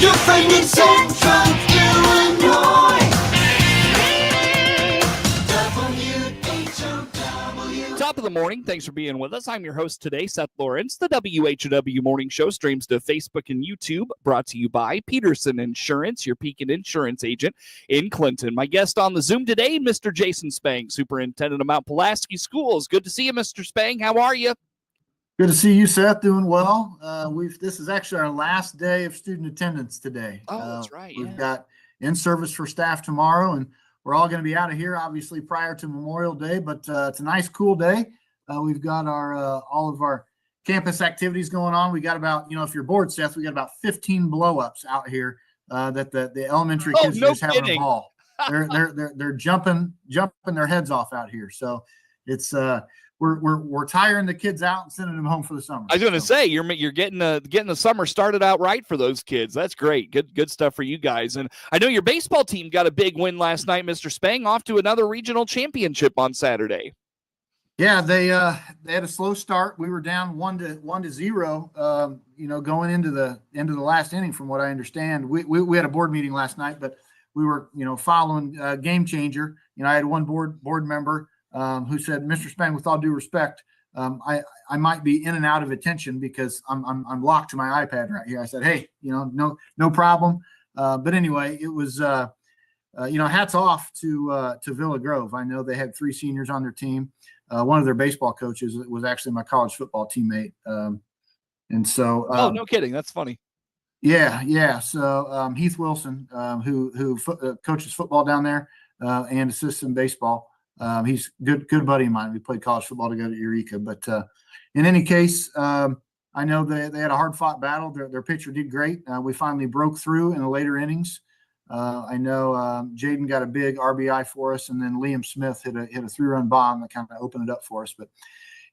You'll find in Central Illinois. WHOW. Top of the morning. Thanks for being with us. I'm your host today, Seth Lawrence. The WHOW Morning Show streams to Facebook and YouTube, brought to you by Peterson Insurance, your Pekin Insurance agent in Clinton. My guest on the Zoom today, Mr. Jason Spang, Superintendent of Mount Pulaski Schools. Good to see you, Mr. Spang. How are you? Good to see you, Seth. Doing well. This is actually our last day of student attendance today. Oh, that's right. We've got in-service for staff tomorrow, and we're all going to be out of here, obviously, prior to Memorial Day. But it's a nice, cool day. We've got our all of our campus activities going on. We got about, if you're bored, Seth, we got about 15 blow-ups out here that the elementary kids are just having a ball. They're jumping their heads off out here. So it's we're tiring the kids out and sending them home for the summer. I was going to say you're getting the summer started out right for those kids. That's great. Good stuff for you guys. And I know your baseball team got a big win last night, Mr. Spang, off to another regional championship on Saturday. Yeah, they had a slow start. We were down 1-0. Going into the last inning, from what I understand. We had a board meeting last night, but we were following Game Changer. I had one board member who said, "Mr. Spang, with all due respect, I might be in and out of attention because I'm locked to my iPad right here." I said, "Hey, no problem." But anyway, it was hats off to Villa Grove. I know they had 3 seniors on their team. One of their baseball coaches was actually my college football teammate, and so. Oh, no kidding! That's funny. Yeah. So Heath Wilson, who coaches football down there and assists in baseball. He's good buddy of mine. We played college football together at Eureka. But in any case, I know they had a hard-fought battle. Their pitcher did great. We finally broke through in the later innings. I know Jaden got a big RBI for us, and then Liam Smith hit a 3-run bomb that kind of opened it up for us. But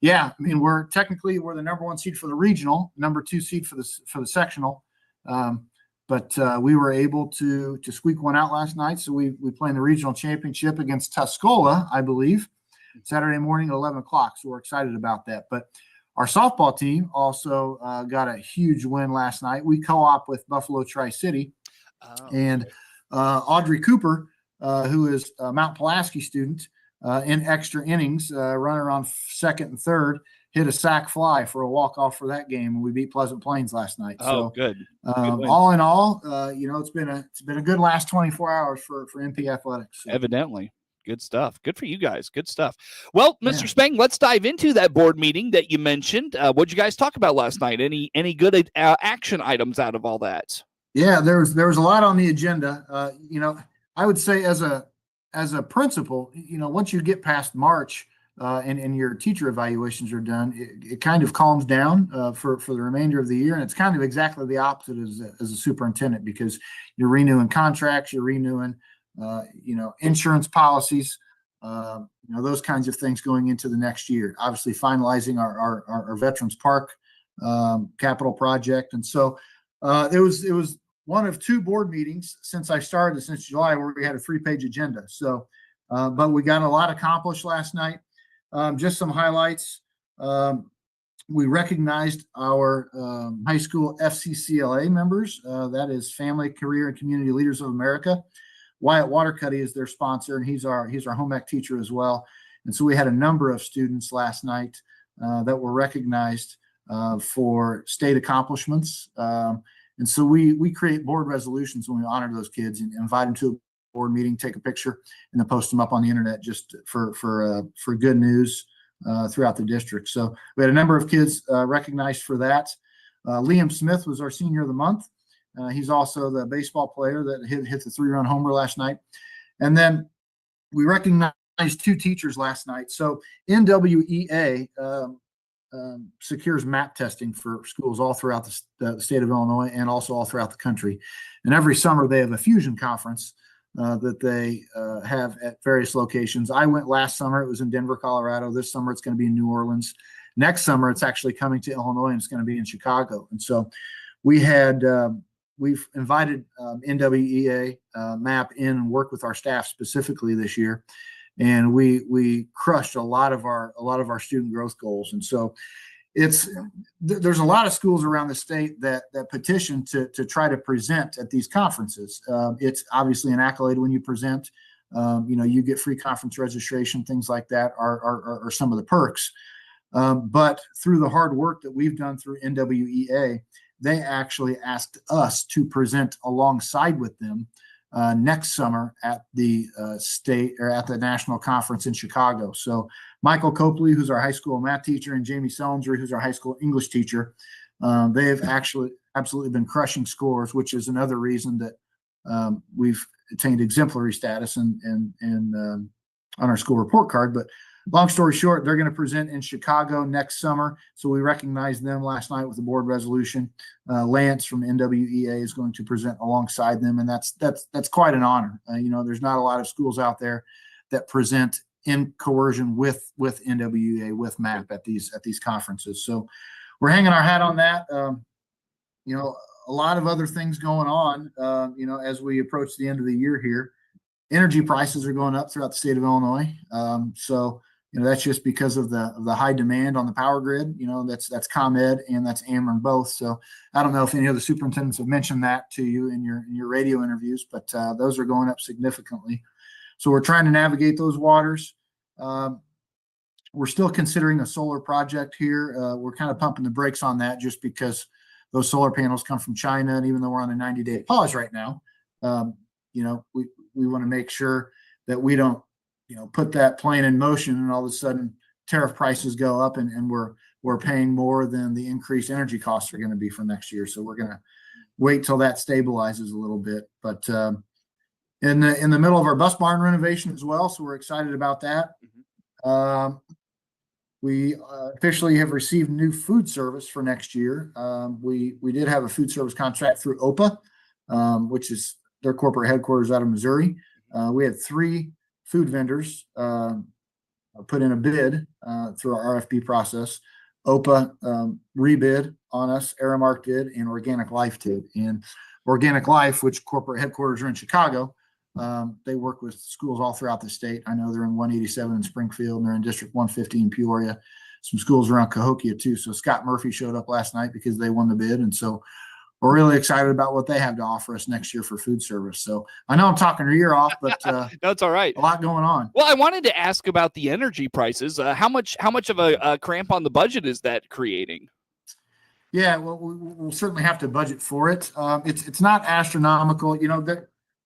yeah, I mean, we're the number 1 seed for the regional, number 2 seed for the sectional. But we were able to squeak one out last night. So we play in the regional championship against Tuscola, I believe, Saturday morning at 11 o'clock. So we're excited about that. But our softball team also got a huge win last night. We co-op with Buffalo Tri-City. And Audrey Cooper, who is a Mount Pulaski student, in extra innings, runner on second and third, hit a sac fly for a walk-off for that game, and we beat Pleasant Plains last night. Oh, good. All in all, it's been a good last 24 hours for MP Athletics. So. Evidently. Good stuff. Good for you guys. Good stuff. Well, Mr. Spang, let's dive into that board meeting that you mentioned. What'd you guys talk about last night? Any good action items out of all that? Yeah, there was a lot on the agenda. I would say as a principal, once you get past March, and your teacher evaluations are done, it kind of calms down for the remainder of the year. And it's kind of exactly the opposite as a superintendent, because you're renewing contracts, you're renewing, insurance policies, those kinds of things going into the next year. Obviously finalizing our Veterans Park capital project. And so it was one of 2 board meetings since I started, since July, where we had a 3-page agenda. So, but we got a lot accomplished last night. Just some highlights. We recognized our high school FCCLA members. That is Family, Career, and Community Leaders of America. Wyatt Watercutty is their sponsor, and he's our home ec teacher as well. And so we had a number of students last night that were recognized for state accomplishments. And so we create board resolutions when we honor those kids and invite them to a board meeting, take a picture, and then post them up on the internet just for good news throughout the district. So we had a number of kids recognized for that. Liam Smith was our senior of the month. He's also the baseball player that hit the 3-run homer last night. And then we recognized 2 teachers last night. So NWEA secures MAP testing for schools all throughout the state of Illinois and also all throughout the country. And every summer they have a fusion conference that they have at various locations. I went last summer. It was in Denver, Colorado. This summer it's going to be in New Orleans. Next summer it's actually coming to Illinois, and it's going to be in Chicago. And so we've invited NWEA MAP in and work with our staff specifically this year. And we crushed a lot of our student growth goals. And so there's a lot of schools around the state that petition to try to present at these conferences. It's obviously an accolade when you present. You get free conference registration, things like that are some of the perks. But through the hard work that we've done through NWEA, they actually asked us to present alongside with them next summer at the state or at the national conference in Chicago. So Michael Copley, who's our high school math teacher, and Jamie Sellinger, who's our high school English teacher, they have actually absolutely been crushing scores, which is another reason that we've attained exemplary status and on our school report card. But long story short, they're going to present in Chicago next summer. So we recognized them last night with the board resolution. Lance from NWEA is going to present alongside them, and that's quite an honor. There's not a lot of schools out there that present in coercion with NWEA, with MAP at these conferences. So we're hanging our hat on that. A lot of other things going on, as we approach the end of the year here. Energy prices are going up throughout the state of Illinois. That's just because of the high demand on the power grid. That's ComEd and that's Ameren both. So I don't know if any of the superintendents have mentioned that to you in your radio interviews, but those are going up significantly. So we're trying to navigate those waters. We're still considering a solar project here. We're kind of pumping the brakes on that just because those solar panels come from China. And even though we're on a 90-day pause right now, we want to make sure that we don't, put that plane in motion and all of a sudden tariff prices go up and we're paying more than the increased energy costs are going to be for next year. So we're going to wait till that stabilizes a little bit. But in the middle of our bus barn renovation as well, so we're excited about that. We officially have received new food service for next year. We did have a food service contract through OPA, which is their corporate headquarters out of Missouri. We had 3 food vendors put in a bid through our RFP process. OPA rebid on us, Aramark did, and Organic Life did. And Organic Life, which corporate headquarters are in Chicago, they work with schools all throughout the state. I know they're in 187 in Springfield, and they're in District 150 in Peoria. Some schools around Cahokia too. So Scott Murphy showed up last night because they won the bid. And so we're really excited about what they have to offer us next year for food service. So I know I'm talking your ear off, but that's all right. A lot going on. Well, I wanted to ask about the energy prices. How much of a cramp on the budget is that creating? Yeah, well, we'll certainly have to budget for it. It's not astronomical.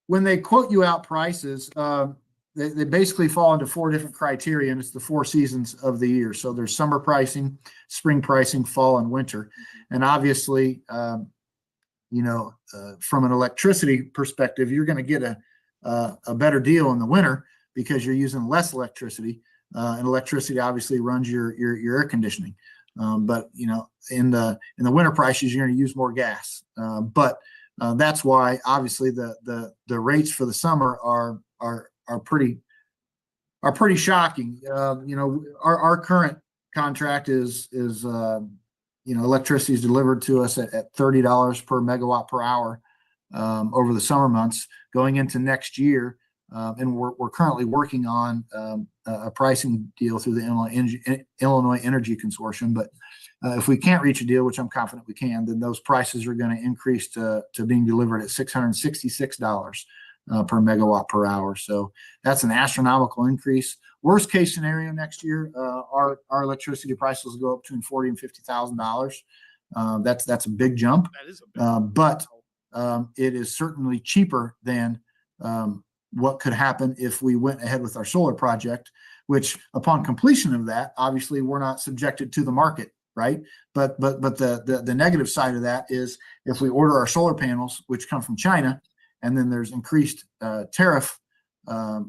When they quote you out prices, they basically fall into 4 different criteria, and it's the 4 seasons of the year. So there's summer pricing, spring pricing, fall, and winter. And obviously, from an electricity perspective, you're going to get a better deal in the winter because you're using less electricity, and electricity obviously runs your air conditioning. But in the winter prices, you're going to use more gas. But that's why obviously the rates for the summer are pretty shocking. Our current contract is electricity is delivered to us at $30 per megawatt per hour over the summer months going into next year. And we're currently working on a pricing deal through the Illinois Energy Consortium. But if we can't reach a deal, which I'm confident we can, then those prices are going to increase to being delivered at $666 per megawatt per hour. So that's an astronomical increase. Worst case scenario next year, our electricity prices will go up between $40,000 and $50,000. That's a big jump. That is a big but it is certainly cheaper than what could happen if we went ahead with our solar project, which upon completion of that, obviously we're not subjected to the market, right? But the negative side of that is if we order our solar panels, which come from China, and then there's increased tariff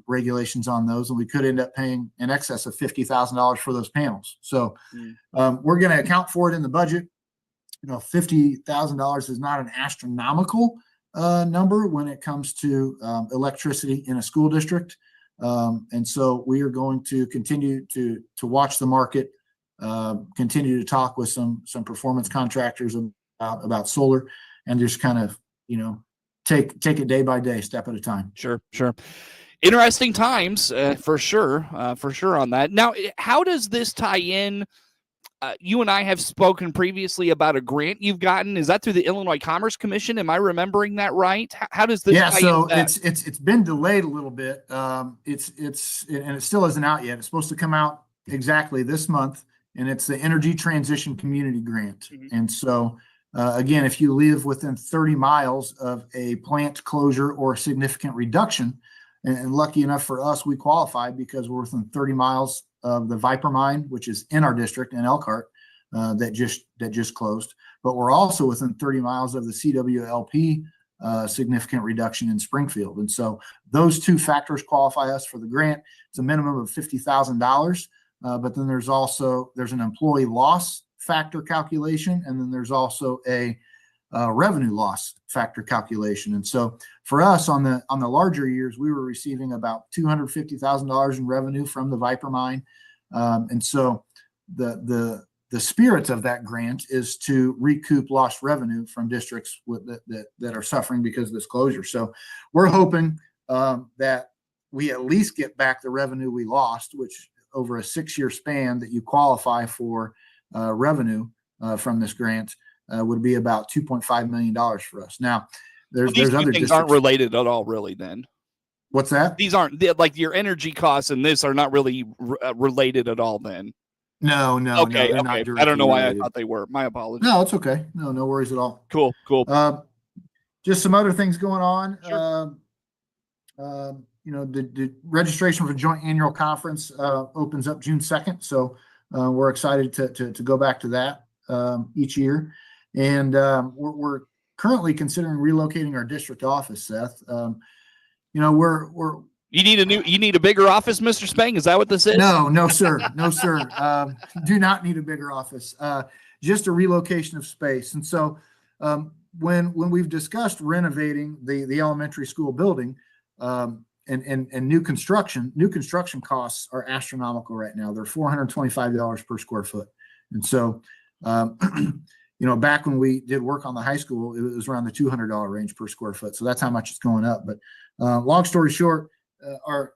regulations on those, and we could end up paying in excess of $50,000 for those panels. So we're going to account for it in the budget. $50,000 is not an astronomical number when it comes to electricity in a school district. And so we are going to continue to watch the market, continue to talk with some performance contractors about solar, and just kind of, take it day by day, step at a time. Sure. Interesting times for sure on that. Now, how does this tie in you and I have spoken previously about a grant you've gotten. Is that through the Illinois Commerce Commission? Am I remembering that right? How does this? Yeah, tie so into that? it's been delayed a little bit. And it still isn't out yet. It's supposed to come out exactly this month, and it's the Energy Transition Community Grant. Mhm. And so, again, if you live within 30 miles of a plant closure or significant reduction, and lucky enough for us, we qualify because we're within 30 miles of the Viper mine, which is in our district in Elkhart, that just closed. But we're also within 30 miles of the CWLP significant reduction in Springfield. And so those two factors qualify us for the grant. It's a minimum of $50,000. But then there's an employee loss factor calculation, and then there's also a revenue loss factor calculation. And so for us on the larger years, we were receiving about $250,000 in revenue from the Viper mine. And so the spirit of that grant is to recoup lost revenue from districts that are suffering because of this closure. So we're hoping that we at least get back the revenue we lost, which over a 6-year span that you qualify for revenue from this grant would be about $2.5 million for us. Now, there's These two other things districts aren't related at all, really. Then What's that? these aren't like your energy costs and this are not really related at all. Then No, okay, they're okay. not I directly don't know why I related. thought they were. My apologies. No, it's okay. No worries at all. Cool. Just some other things going on. Sure. The registration for joint annual conference opens up June 2nd. So we're excited to go back to that each year. And we're currently considering relocating our district office, Seth. You need a bigger office, Mr. Spang? Is that what this is? No, sir. Do not need a bigger office. Just a relocation of space. And so when we've discussed renovating the elementary school building and new construction costs are astronomical right now. They're $425 per square foot. And so back when we did work on the high school, it was around the $200 range per square foot. So that's how much it's going up. But long story short, our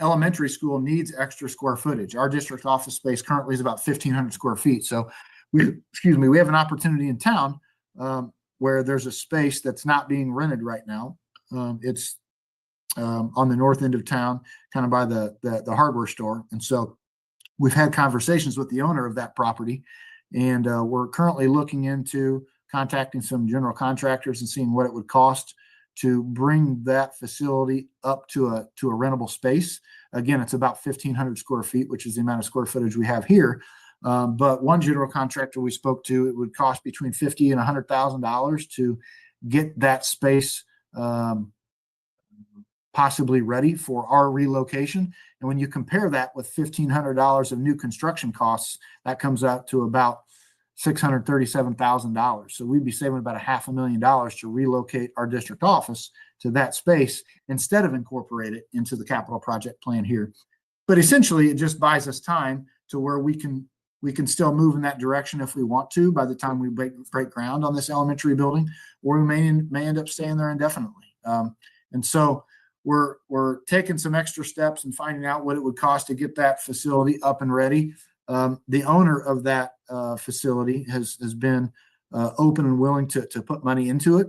elementary school needs extra square footage. Our district office space currently is about 1,500 square feet. So we have an opportunity in town where there's a space that's not being rented right now. It's on the north end of town, kind of by the hardware store. And so we've had conversations with the owner of that property, and we're currently looking into contacting some general contractors and seeing what it would cost to bring that facility up to a rentable space. Again, it's about 1,500 square feet, which is the amount of square footage we have here. But one general contractor we spoke to, it would cost between $50,000 and $100,000 to get that space possibly ready for our relocation. And when you compare that with $1,500 of new construction costs, that comes out to about $637,000. So we'd be saving about $500,000 to relocate our district office to that space instead of incorporate it into the capital project plan here. But essentially, it just buys us time to where we can still move in that direction if we want to by the time we break ground on this elementary building, or we may end up staying there indefinitely. And so we're taking some extra steps and finding out what it would cost to get that facility up and ready. The owner of that facility has been open and willing to put money into it.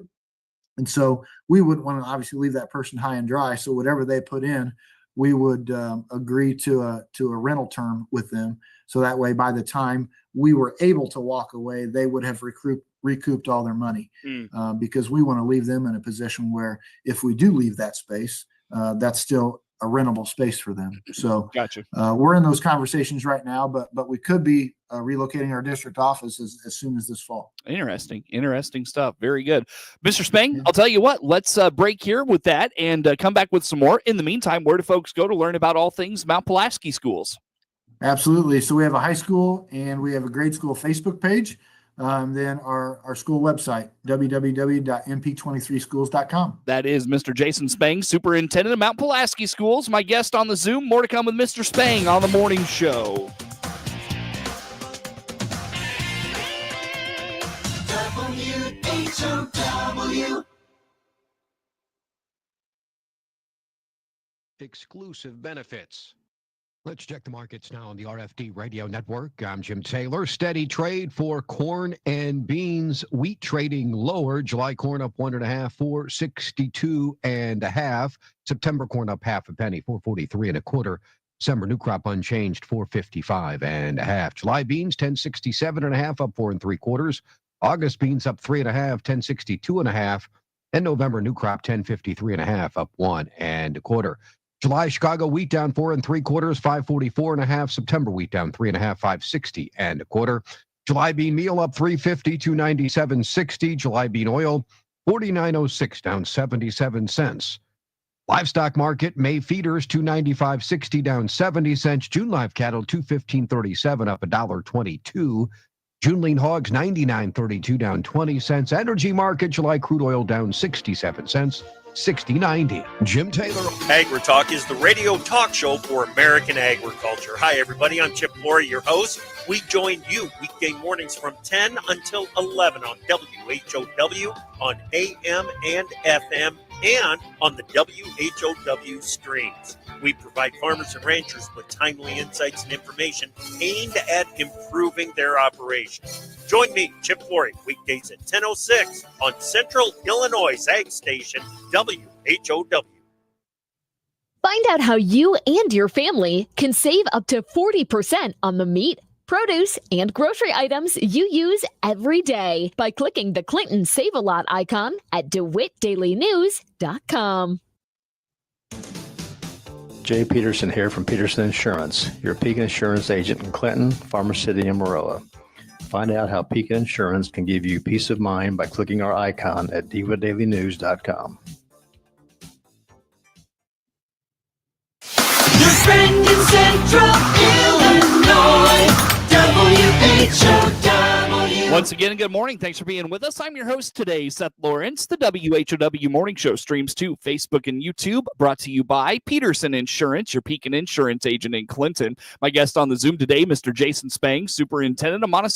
And so we wouldn't want to obviously leave that person high and dry. So whatever they put in, we would agree to a rental term with them. So that way, by the time we were able to walk away, they would have recouped all their money because we want to leave them in a position where if we do leave that space, that's still a rentable space for them. So Gotcha. We're in those conversations right now, but we could be relocating our district office as soon as this fall. Interesting stuff. Very good. Mr. Spang, I'll tell you what, let's break here with that and come back with some more. In the meantime, where do folks go to learn about all things Mount Pulaski schools? Absolutely. So we have a high school and we have a grade school Facebook page. Then our school website, www.mp23schools.com. That is Mr. Jason Spang, Superintendent of Mount Pulaski Schools. My guest on the Zoom. More to come with Mr. Spang on the morning show. WHOW. Exclusive benefits. Let's check the markets now on the RFD Radio Network. I'm Jim Taylor. Steady trade for corn and beans. Wheat trading lower. July corn up 1.5, 462.5. September corn up half a penny, 443.25. December new crop unchanged, 455.5. July beans 1067.5, up 4 3/4. August beans up 3.5, 1062.5. And November new crop 1053.5, up 1 1/4. July Chicago wheat down 4 3/4, 544.5. September wheat down 3.5, 560.25. July bean meal up 350, 297.60. July bean oil 49.06, down 77 cents. Livestock market, May feeders 295.60, down 70 cents. June live cattle 215.37, up $1.22. June lean hogs 99.32, down 20 cents. Energy market, July crude oil down 67 cents, 60.90. Jim Taylor. AgriTalk is the radio talk show for American agriculture. Hi, everybody. I'm Chip Flory, your host. We join you weekday mornings from 10 until 11 on WHOW, on AM and FM, and on the WHOW streams. We provide farmers and ranchers with timely insights and information aimed at improving their operations. Join me, Chip Flory, weekdays at 10:06 on Central Illinois Ag Station, WHOW. Find out how you and your family can save up to 40% on the meat, produce, and grocery items you use every day by clicking the Clinton Save a Lot icon at DeWittDailyNews.com. Jay Peterson here from Peterson Insurance, your Pekin Insurance agent in Clinton, Farmer City, and Maroa. Find out how Pekin Insurance can give you peace of mind by clicking our icon at DeWittDailyNews.com. Your friend in Central Illinois, WHOW. Once again, good morning. Thanks for being with us. I'm your host today, Seth Lawrence. The WHOW Morning Show streams to Facebook and YouTube, brought to you by Peterson Insurance, your Pekin Insurance agent in Clinton. My guest on the Zoom today, Mr. Jason Spang, superintendent of Mount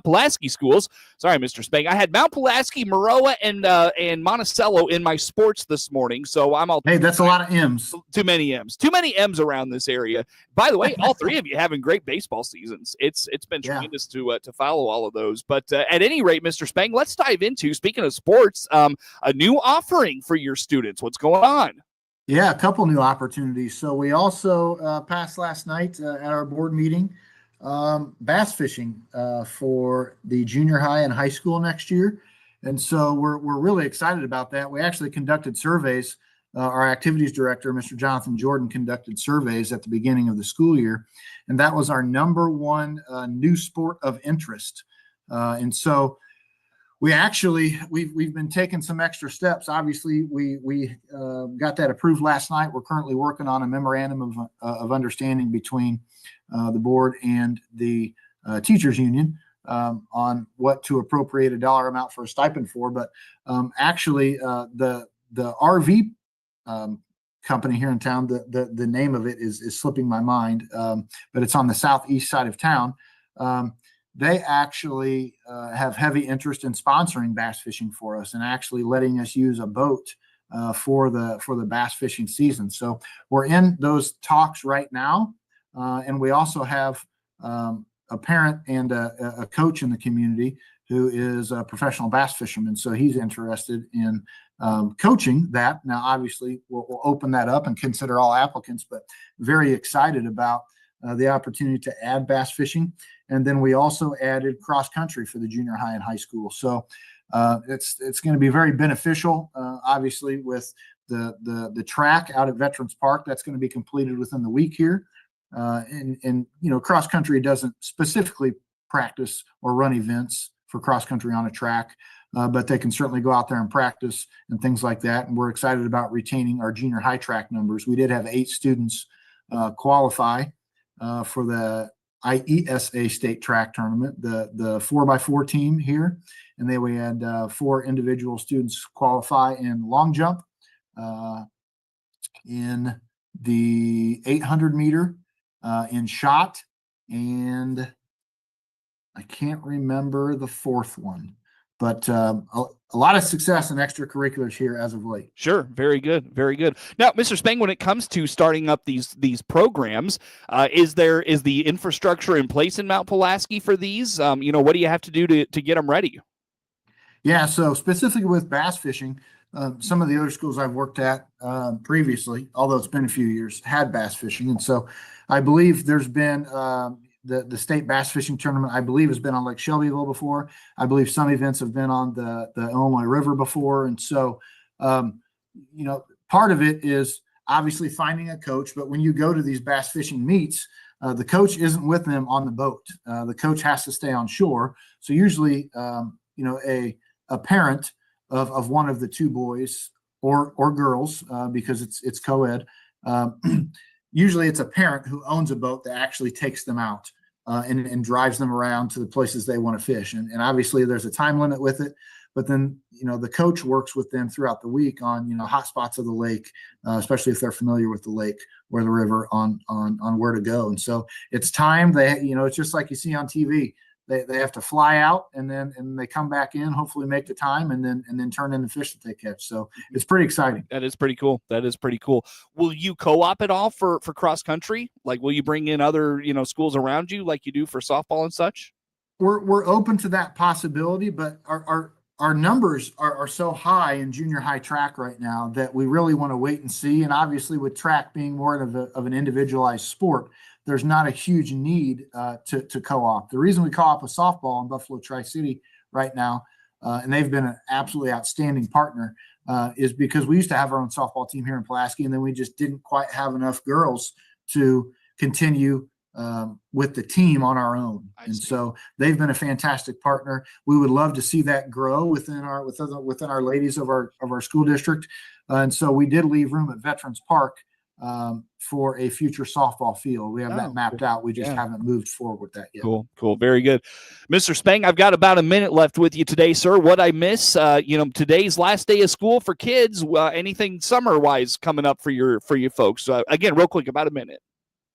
Pulaski schools. Sorry, Mr. Spang. I had Mount Pulaski, Maroa, and Monticello in my sports this morning, so I'm all. Hey, that's a lot of M's. Too many M's. Too many M's around this area. By the way, all three of you having great baseball seasons. It's been tremendous to follow all of those. But at any rate, Mr. Spang, let's dive into, speaking of sports, a new offering for your students. What's going on? Yeah, a couple new opportunities. So we also passed last night at our board meeting bass fishing for the junior high and high school next year. And so we're really excited about that. We actually conducted surveys. Our activities director, Mr. Jonathan Jordan, conducted surveys at the beginning of the school year, and that was our number one new sport of interest. And so we've been taking some extra steps. Obviously, we got that approved last night. We're currently working on a memorandum of understanding between the board and the teachers union on what to appropriate a dollar amount for a stipend for. But actually, the RV company here in town, the name of it is slipping my mind, but it's on the southeast side of town. They actually have heavy interest in sponsoring bass fishing for us and actually letting us use a boat for the bass fishing season. So we're in those talks right now, and we also have a parent and a coach in the community who is a professional bass fisherman. So he's interested in coaching that. Now, obviously, we'll open that up and consider all applicants, but very excited about the opportunity to add bass fishing. And then we also added cross country for the junior high and high school. So it's going to be very beneficial, obviously, with the track out at Veterans Park. That's going to be completed within the week here. And cross country doesn't specifically practice or run events for cross country on a track, but they can certainly go out there and practice and things like that. And we're excited about retaining our junior high track numbers. We did have 8 students qualify for the IESA state track tournament, the 4x4 team here. And then we had 4 individual students qualify in long jump, in the 800 meter, in shot, and I can't remember the 4th one. a lot of success in extracurriculars here as of late. Sure. Very good. Very good. Now, Mr. Spang, when it comes to starting up these programs, is the infrastructure in place in Mount Pulaski for these? What do you have to do to get them ready? Yeah. So specifically with bass fishing, some of the other schools I've worked at previously, although it's been a few years, had bass fishing. And so I believe there's been the state bass fishing tournament, I believe, has been on Lake Shelbyville before. I believe some events have been on the Illinois River before. And so, part of it is obviously finding a coach. But when you go to these bass fishing meets, the coach isn't with them on the boat. The coach has to stay on shore. So usually, a parent of one of the two boys or girls, because it's co-ed, usually it's a parent who owns a boat that actually takes them out and drives them around to the places they want to fish. And obviously there's a time limit with it, but then, the coach works with them throughout the week on, hot spots of the lake, especially if they're familiar with the lake or the river on where to go. And so it's time it's just like you see on TV. They have to fly out and they come back in, hopefully make the time and then turn in the fish that they catch. So it's pretty exciting. That is pretty cool. Will you co-op at all for cross country? Like, will you bring in other, schools around you like you do for softball and such? We're open to that possibility, but our numbers are so high in junior high track right now that we really want to wait and see. And obviously with track being more of an individualized sport, there's not a huge need to co-op. The reason we co-op with softball in Buffalo Tri-City right now, and they've been an absolutely outstanding partner, is because we used to have our own softball team here in Pulaski, and then we just didn't quite have enough girls to continue with the team on our own. And so they've been a fantastic partner. We would love to see that grow within our ladies of our school district. And so we did leave room at Veterans Park for a future softball field. We have that mapped out. We just haven't moved forward with that yet. Cool. Very good. Mr. Spang, I've got about a minute left with you today, sir. What I miss, today's last day of school for kids. Anything summer-wise coming up for you folks? Again, real quick, about a minute.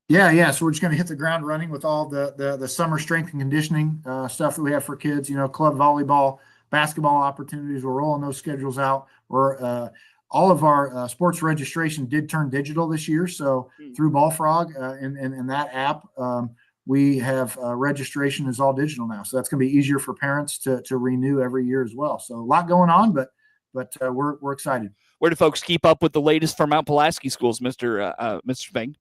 Yeah. So we're just going to hit the ground running with all the summer strength and conditioning stuff that we have for kids, club volleyball, basketball opportunities. We're rolling those schedules out. All of our sports registration did turn digital this year. So through Ballfrog and that app, we have registration is all digital now. So that's going to be easier for parents to renew every year as well. So a lot going on, but we're excited. Where do folks keep up with the latest from Mount Pulaski schools, Mr. Spang?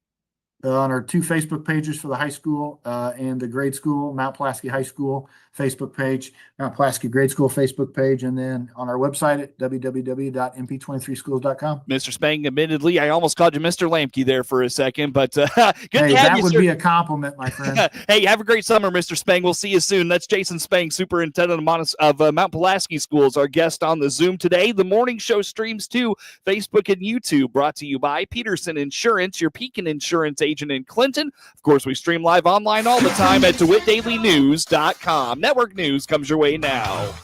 On our two Facebook pages for the high school and the grade school, Mount Pulaski High School Facebook page, Mount Pulaski Grade School Facebook page, and then on our website at www.mp23schools.com. Mr. Spang, admittedly, I almost called you Mr. Lamke there for a second, but good to have you, that would be a compliment, my friend. Hey, have a great summer, Mr. Spang. We'll see you soon. That's Jason Spang, Superintendent of Mount Pulaski Schools, our guest on the Zoom today. The morning show streams to Facebook and YouTube, brought to you by Peterson Insurance, your Pekin Insurance agent in Clinton. Of course, we stream live online all the time at DeWittDailyNews.com. Network news comes your way now.